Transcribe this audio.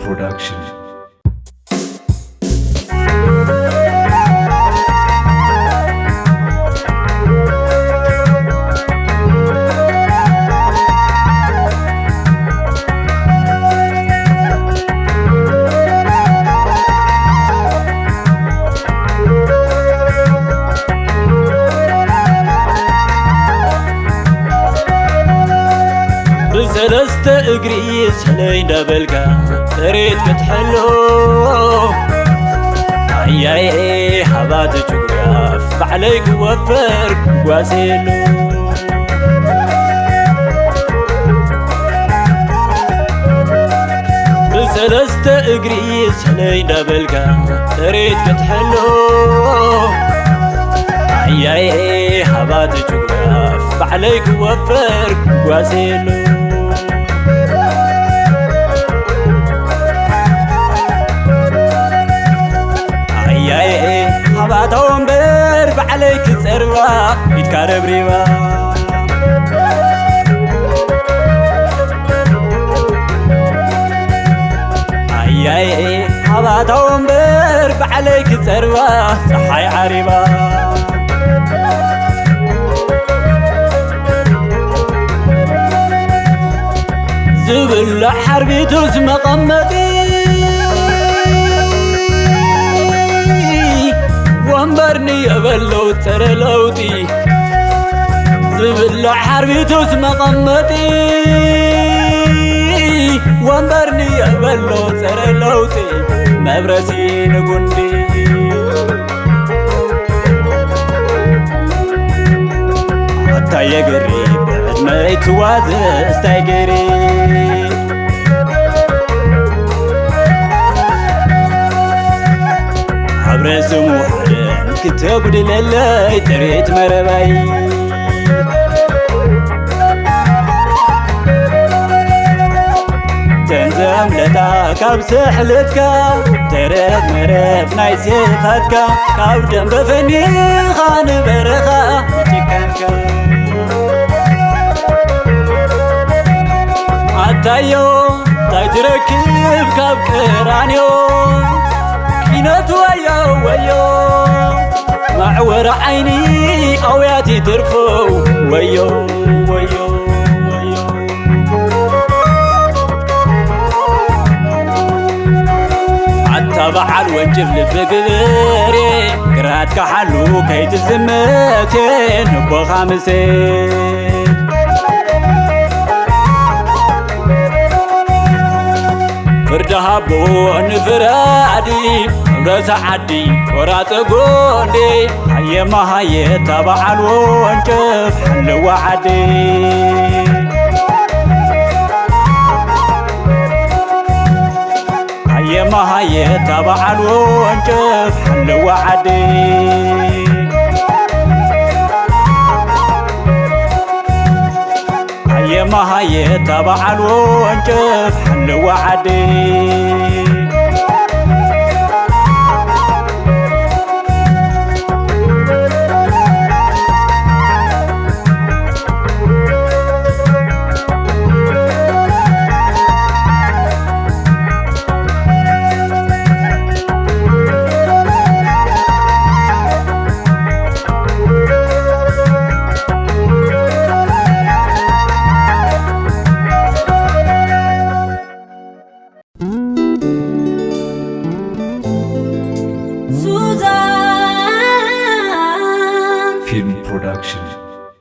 Production. بسلست اجري سلي دبلكا تريد بتحلو عياي حبات جغراف عليك وفر واسيلو بسلست اجري سلي دبلكا تريد بتحلو عياي حبات جغراف عليك وفر واسيلو حباتهم برب عليك تسروا يتكارب ريوا اي حباتهم برب عليك تسروا صحي عريبا زبل حربي توس مقمتي وانبرني أبلو ترى لوتي زبل حربي توس مقمتي وانبرني أبلو ترى لوتي مبرسي نقندي حتى يقري بعد ما يتوازس تايقري عبر سموحن كتب للي تريت مرباي تنزم لتا كاب سحلتك تريت مرب ناي سيفتك كاب دم بفني خان برخا تكنك عتايو تايتركب كاب كرانيو كينات ويو ويو معور عيني قوياتي ترفو ويو ويو ويو عالتبع الوجف لبقبري قراتك حلو كي تزمتين نبو خامسين فردها بون فرادي رز عدي ورات قولي هيا ما هيا تبع الونجف حلو عدي هيا ما هيا تبع الونجف حلو عدي هيا ما هيا تبع الونجف حلو عدي Film Production.